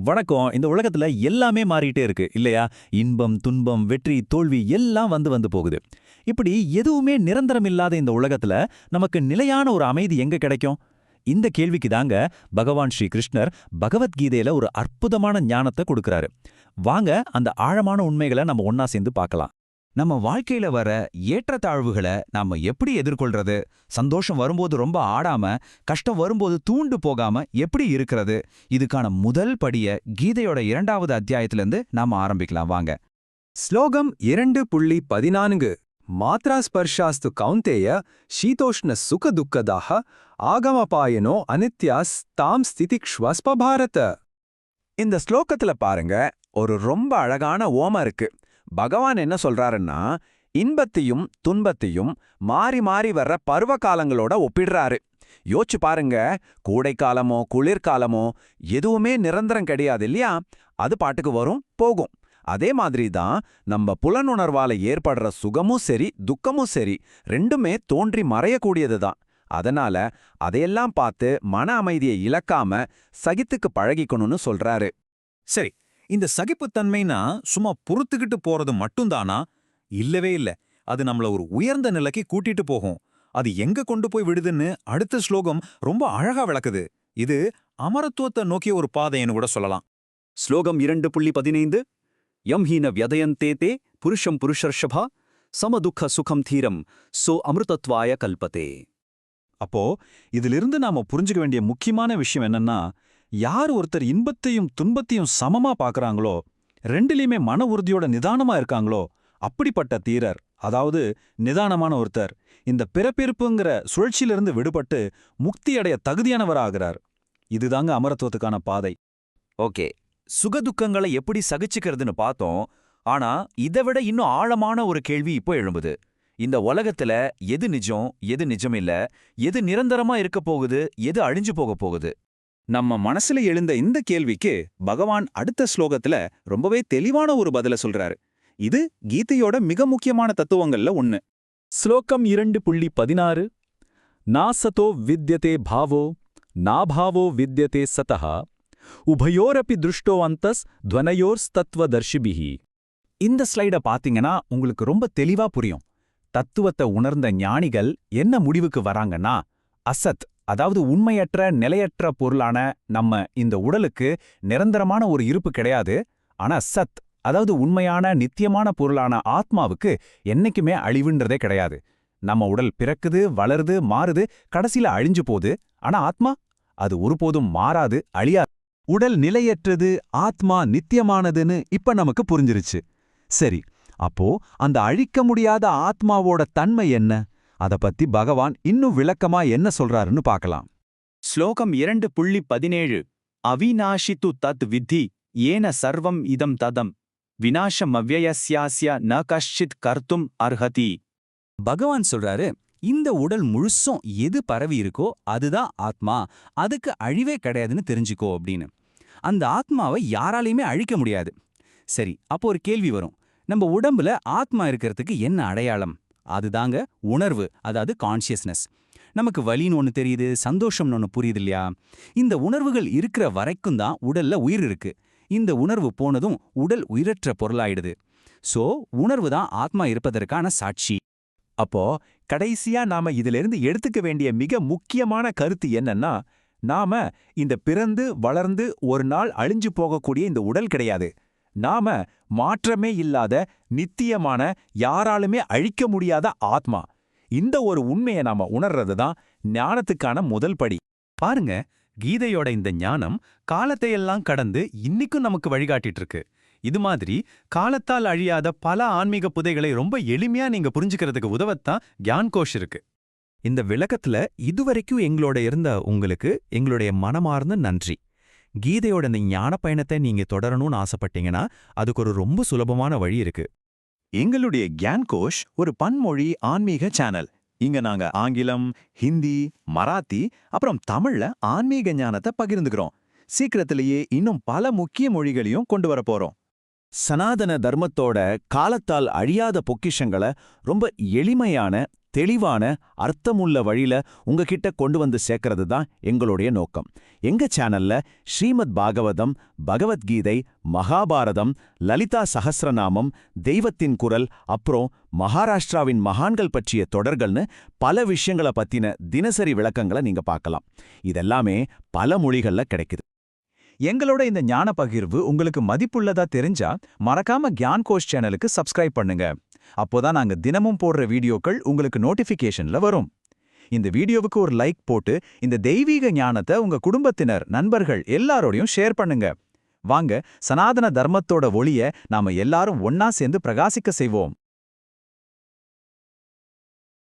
வணக்கம். இந்த உலகத்துல எல்லாமே மாறிட்டே இருக்கு இல்லையா? இன்பம், துன்பம், வெற்றி, தோல்வி எல்லாம் வந்து வந்து போகுது. இப்படி எதுவுமே நிரந்தரம் இல்லாத இந்த உலகத்துல நமக்கு நிலையான ஒரு அமைதி எங்க கிடைக்கும்? இந்த கேள்விக்கு தாங்க பகவான் ஸ்ரீ கிருஷ்ணர் பகவத்கீதையில ஒரு அற்புதமான ஞானத்தை கொடுக்கறாரு. வாங்க அந்த ஆழமான உண்மைகளை நம்ம ஒன்னா சேர்ந்து பார்க்கலாம். நம்ம வாழ்க்கையில வர ஏற்றத்தாழ்வுகளை நாம எப்படி எதிர்கொள்றது? சந்தோஷம் வரும்போது ரொம்ப ஆடாம, கஷ்டம் வரும்போது தூண்டு போகாம எப்படி இருக்கிறது? இதுக்கான முதல் படிய கீதையோட 2வது அத்தியாயத்திலிருந்து நாம ஆரம்பிக்கலாம் வாங்க. ஸ்லோகம் 2.14 மாத்ரா ஸ்பர்ஷாஸ்து கௌந்தேய சீதோஷ்ண சுக துக்கதாக ஆகமபாயனோ அனித்யாஸ் தாம் ஸ்திதிக்ஷ்வஸ்ப பாரத. இந்த ஸ்லோகத்துல பாருங்க, ஒரு ரொம்ப அழகான ஓமம் இருக்கு. பகவான் என்ன சொல்றாருன்னா, இன்பத்தையும் துன்பத்தையும் மாறி மாறி வர்ற பருவ காலங்களோட ஒப்பிடுறாரு. யோசிச்சு பாருங்க, கோடைக்காலமோ குளிர்காலமோ எதுவுமே நிரந்தரம் கிடையாது இல்லையா? அது பாட்டுக்கு வரும் போகும். அதே மாதிரி தான் நம்ம புலனுணர்வால ஏற்படுற சுகமும் சரி துக்கமும் சரி ரெண்டுமே தோன்றி மறையக்கூடியது தான். அதனால அதையெல்லாம் பார்த்து மன அமைதியை இழக்காம சகித்துக்கு பழகிக்கணும்னு சொல்றாரு. சரி, இந்த சகிப்புத்தன்மைனா சும்மா பொறுத்துக்கிட்டு போறது மட்டும்தானா? இல்லவே இல்ல. அது நம்மள ஒரு உயர்ந்த நிலைக்கு கூட்டிட்டு போகும். அது எங்க கொண்டு போய் விடுதுன்னு அடுத்த ஸ்லோகம் ரொம்ப அழகா விளக்குது. இது அமரத்துவத்தை நோக்கிய ஒரு பாதைன்னு கூட சொல்லலாம். ஸ்லோகம் 2.15 யம் ஹீன வியதயந்தே தே புருஷம் புருஷர்ஷபா சமதுக்க சுகம் தீரம் சோ அமிர்தத்வாய கல்பதே. அப்போ இதிலிருந்து நாம புரிஞ்சுக்க வேண்டிய முக்கியமான விஷயம் என்னன்னா, யார் ஒருத்தர் இன்பத்தையும் துன்பத்தையும் சமமா பார்க்கறாங்களோ, ரெண்டுலயுமே மன உறுதியோட நிதானமா இருக்காங்களோ, அப்படிப்பட்ட தீரர், அதாவது நிதானமான ஒருத்தர், இந்த பிறப்பிறப்புங்கிற சுழற்சியிலிருந்து விடுபட்டு முக்தியடைய தகுதியானவராகிறார். இதுதாங்க அமரத்துவத்துக்கான பாதை. ஓகே, சுகதுக்கங்களை எப்படி சகிச்சுக்கிறதுன்னு பார்த்தோம். ஆனா இதை விட இன்னும் ஆழமான ஒரு கேள்வி இப்போ எழும்புது. இந்த உலகத்துல எது நிஜம், எது நிஜமில்ல, எது நிரந்தரமா இருக்க போகுது, எது அழிஞ்சு போக போகுது? நம்ம மனசுல எழுந்த இந்த கேள்விக்கு பகவான் அடுத்த ஸ்லோகத்துல ரொம்பவே தெளிவான ஒரு பதில சொல்றாரு. இது கீதையோட மிக முக்கியமான தத்துவங்கள்ல ஒண்ணு. ஸ்லோகம் 2.16 நாசதோ வித்யதே பாவோ நாபாவோ வித்யதே சதஹ உபயோரபி திருஷ்டோ அந்தஸ் துவனயோர்ஸ்தத்வதர்ஷிபிஹி. இந்த ஸ்லைட பாத்தீங்கன்னா உங்களுக்கு ரொம்ப தெளிவா புரியும். தத்துவத்தை உணர்ந்த ஞானிகள் என்ன முடிவுக்கு வராங்கன்னா, அசத், அதாவது உண்மையற்ற நிலையற்ற பொருளான நம்ம இந்த உடலுக்கு நிரந்தரமான ஒரு இருப்பு கிடையாது. ஆனா சத், அதாவது உண்மையான நித்தியமான பொருளான ஆத்மாவுக்கு என்னைக்குமே அழிவுன்றதே கிடையாது. நம்ம உடல் பிறக்குது, வளருது, மாறுது, கடைசியில அழிஞ்சு போகுது. ஆனா ஆத்மா, அது ஒருபோதும் மாறாது, அழியாது. உடல் நிலையற்றது, ஆத்மா நித்தியமானதுன்னு இப்ப நமக்கு புரிஞ்சிருச்சு. சரி, அப்போ அந்த அழிக்க முடியாத ஆத்மாவோட தன்மை என்ன? அத பத்தி பகவான் இன்னும் விளக்கமா என்ன சொல்றாருன்னு பார்க்கலாம். ஸ்லோகம் 2.17 அவிநாஷித்து தத் வித்தி ஏன சர்வம் இதம் ததம் விநாசம் அவ்யயஸ்யாஸ்ய ந கஷ்சித் கர்த்தும் அர்ஹதி. பகவான் சொல்றாரு, இந்த உடல் முழுசும் எது பரவி இருக்கோ அதுதான் ஆத்மா, அதுக்கு அழிவே கிடையாதுன்னு தெரிஞ்சுக்கோ அப்படின்னு. அந்த ஆத்மாவை யாராலையுமே அழிக்க முடியாது. சரி, அப்போ ஒரு கேள்வி வரும், நம்ம உடம்புல ஆத்மா இருக்கிறதுக்கு என்ன அடையாளம்? அதுதாங்க உணர்வு, அதாவது கான்ஷியஸ்னஸ். நமக்கு வலின்னு ஒன்று தெரியுது, சந்தோஷம்னு ஒன்று புரியுது இல்லையா? இந்த உணர்வுகள் இருக்கிற வரைக்கும் தான் உடல்ல உயிர் இருக்கு. இந்த உணர்வு போனதும் உடல் உயிரற்ற பொருளாயிடுது. சோ உணர்வு தான் ஆத்மா இருப்பதற்கான சாட்சி. அப்போ கடைசியா நாம இதிலிருந்து எடுத்துக்க வேண்டிய மிக முக்கியமான கருத்து என்னன்னா, நாம இந்த பிறந்து வளர்ந்து ஒரு நாள் அழிஞ்சு போகக்கூடிய இந்த உடல் கிடையாது. நாம மாற்றமே இல்லாத நித்தியமான, யாராலுமே அழிக்க முடியாத ஆத்மா. இந்த ஒரு உண்மையை நாம உணர்றது தான் ஞானத்துக்கான முதல் படி. பாருங்க, கீதையோட இந்த ஞானம் காலத்தையெல்லாம் கடந்து இன்னிக்கும் நமக்கு வழிகாட்டிட்டு இருக்கு. இது மாதிரி காலத்தால் அழியாத பல ஆன்மீக புதைகளை ரொம்ப எளிமையா நீங்க புரிஞ்சுக்கிறதுக்கு உதவத்தான் கியான்கோஷ் இருக்கு. இந்த விளக்கத்துல இதுவரைக்கும் எங்களோட இருந்த உங்களுக்கு எங்களுடைய மனமார்ந்த நன்றி. கீதையோட இந்த ஞான பயணத்தை நீங்க தொடரணும்னு ஆசைப்பட்டீங்கன்னா அதுக்கு ஒரு ரொம்ப சுலபமான வழி இருக்கு. எங்களுடைய கியான்கோஷ் ஒரு பன்மொழி ஆன்மீக சேனல். இங்க நாங்க ஆங்கிலம், ஹிந்தி, மராத்தி, அப்புறம் தமிழ்ல ஆன்மீக ஞானத்தை பகிர்ந்துக்கிறோம். சீக்கிரத்திலேயே இன்னும் பல முக்கிய மொழிகளையும் கொண்டு வர போறோம். சனாதன தர்மத்தோட காலத்தால் அழியாத பொக்கிஷங்களை ரொம்ப எளிமையான, தெளிவான அர்த்தமுள்ள வழியில உங்ககிட்ட கொண்டு வந்து சேர்க்கறது தான் எங்களுடைய நோக்கம். எங்க சேனல்ல ஸ்ரீமத் பாகவதம், பகவத்கீதை, மகாபாரதம், லலிதா சஹஸ்ரநாமம், தெய்வத்தின் குரல், அப்புறம் மகாராஷ்டிராவின் மகான்கள் பற்றிய தொடர்கள்னு பல விஷயங்களை பத்தின தினசரி விளக்கங்களை நீங்க பார்க்கலாம். இதெல்லாமே பல மொழிகள்ல கிடைக்குது. எங்களோட இந்த ஞான பகிர்வு உங்களுக்கு மதிப்புள்ளதா தெரிஞ்சா மறக்காம கியான் கோஷ் சேனலுக்கு சப்ஸ்கிரைப் பண்ணுங்க. அப்போதான் நாங்க தினமும் போடுற வீடியோக்கள் உங்களுக்கு நோட்டிஃபிகேஷன்ல வரும். இந்த வீடியோவுக்கு ஒரு லைக் போட்டு இந்த தெய்வீக ஞானத்தை உங்க குடும்பத்தினர், நண்பர்கள் எல்லாரோடையும் ஷேர் பண்ணுங்க. வாங்க, சனாதன தர்மத்தோட ஒளிய நாம எல்லாரும் ஒன்னா சேர்ந்து பிரகாசிக்க செய்வோம்.